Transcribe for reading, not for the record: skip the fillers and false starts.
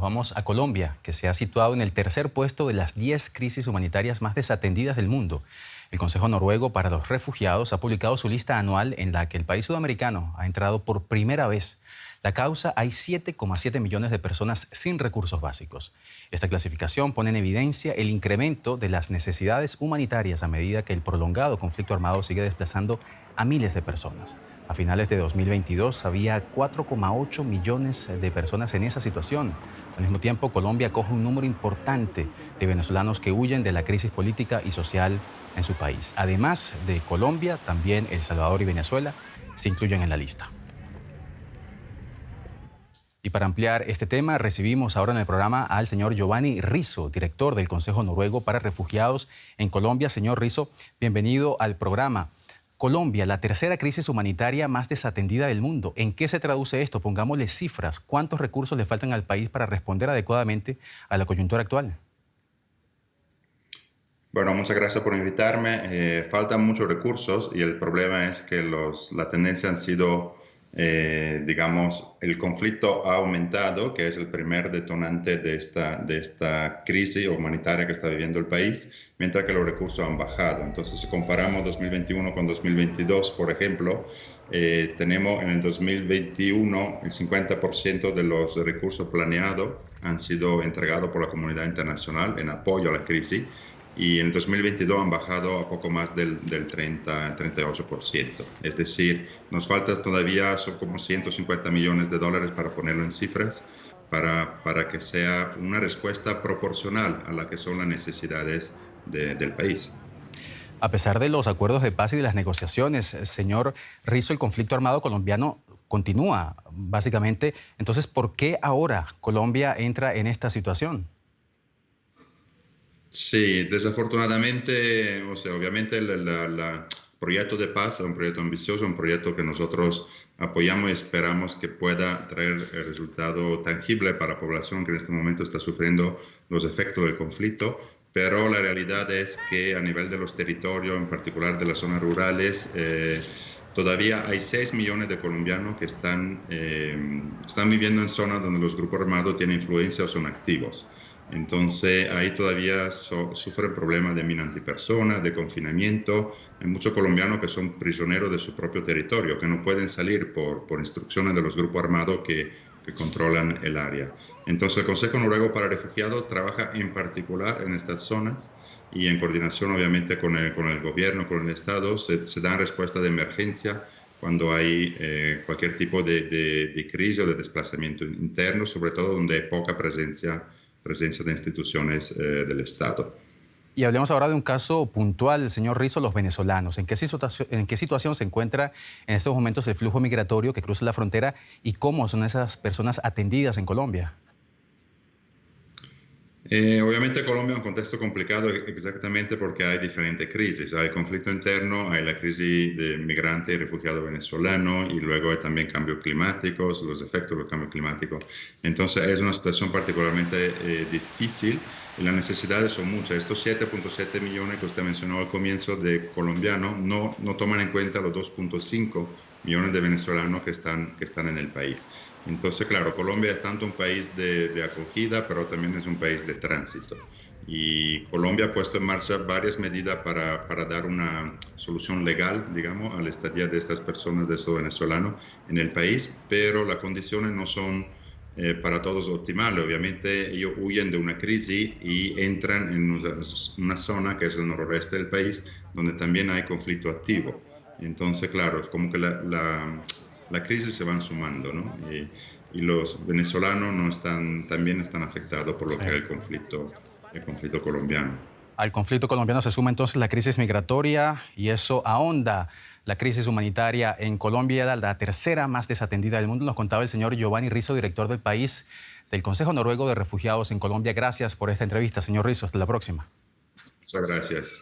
vamos a Colombia, que se ha situado en el tercer puesto de las 10 crisis humanitarias más desatendidas del mundo. El Consejo Noruego para los Refugiados ha publicado su lista anual en la que el país sudamericano ha entrado por primera vez. La causa: hay 7,7 millones de personas sin recursos básicos. Esta clasificación pone en evidencia el incremento de las necesidades humanitarias a medida que el prolongado conflicto armado sigue desplazando a miles de personas. A finales de 2022 había 4,8 millones de personas en esa situación. Al mismo tiempo, Colombia acoge un número importante de venezolanos que huyen de la crisis política y social en su país. Además de Colombia, también El Salvador y Venezuela se incluyen en la lista. Y para ampliar este tema, recibimos ahora en el programa al señor Giovanni Rizzo, director del Consejo Noruego para Refugiados en Colombia. Señor Rizzo, bienvenido al programa. Colombia, la tercera crisis humanitaria más desatendida del mundo. ¿En qué se traduce esto? Pongámosle cifras. ¿Cuántos recursos le faltan al país para responder adecuadamente a la coyuntura actual? Bueno, muchas gracias por invitarme. Faltan muchos recursos y el problema es que la tendencia han sido, digamos, el conflicto ha aumentado, que es el primer detonante de esta crisis humanitaria que está viviendo el país, mientras que los recursos han bajado. Entonces, si comparamos 2021 con 2022, por ejemplo, tenemos en el 2021 el 50% de los recursos planeados han sido entregados por la comunidad internacional en apoyo a la crisis. Y en 2022 han bajado a poco más del 38%. Es decir, nos falta todavía, son como 150 millones de dólares para ponerlo en cifras, para que sea una respuesta proporcional a la que son las necesidades del país. A pesar de los acuerdos de paz y de las negociaciones, señor Rizzo, el conflicto armado colombiano continúa, básicamente. Entonces, ¿por qué ahora Colombia entra en esta situación? Sí, desafortunadamente, o sea, obviamente el proyecto de paz es un proyecto ambicioso, un proyecto que nosotros apoyamos y esperamos que pueda traer el resultado tangible para la población que en este momento está sufriendo los efectos del conflicto, pero la realidad es que a nivel de los territorios, en particular de las zonas rurales, todavía hay 6 millones de colombianos que están viviendo en zonas donde los grupos armados tienen influencia o son activos. Entonces, ahí todavía sufren problemas de mina antipersona, de confinamiento. Hay muchos colombianos que son prisioneros de su propio territorio, que no pueden salir por instrucciones de los grupos armados que controlan el área. Entonces, el Consejo Noruego para Refugiados trabaja en particular en estas zonas y en coordinación, obviamente, con el gobierno, con el Estado, se dan respuestas de emergencia cuando hay cualquier tipo de crisis o de desplazamiento interno, sobre todo donde hay poca presencia de instituciones del Estado. Y hablemos ahora de un caso puntual, señor Rizzo, los venezolanos. ¿En qué situación se encuentra en estos momentos el flujo migratorio que cruza la frontera y cómo son esas personas atendidas en Colombia? Obviamente Colombia es un contexto complicado exactamente porque hay diferentes crisis. Hay conflicto interno, hay la crisis de migrantes y refugiados venezolanos y luego hay también cambios climáticos, los efectos del cambio climático. Entonces es una situación particularmente difícil y las necesidades son muchas. Estos 7,7 millones que usted mencionó al comienzo de colombianos no toman en cuenta los 2,5 millones de venezolanos que están en el país. Entonces, claro, Colombia es tanto un país de acogida, pero también es un país de tránsito. Y Colombia ha puesto en marcha varias medidas para dar una solución legal, digamos, a la estadía de estas personas, de estos venezolanos en el país, pero las condiciones no son para todos optimales. Obviamente, ellos huyen de una crisis y entran en una zona que es el noroeste del país, donde también hay conflicto activo. Entonces, claro, es como que la crisis se van sumando, ¿no? Y los venezolanos también están afectados por lo que es el conflicto colombiano. Al conflicto colombiano se suma entonces la crisis migratoria y eso ahonda la crisis humanitaria en Colombia, la tercera más desatendida del mundo. Nos contaba el señor Giovanni Rizzo, director del país del Consejo Noruego de Refugiados en Colombia. Gracias por esta entrevista, señor Rizzo. Hasta la próxima. Muchas gracias.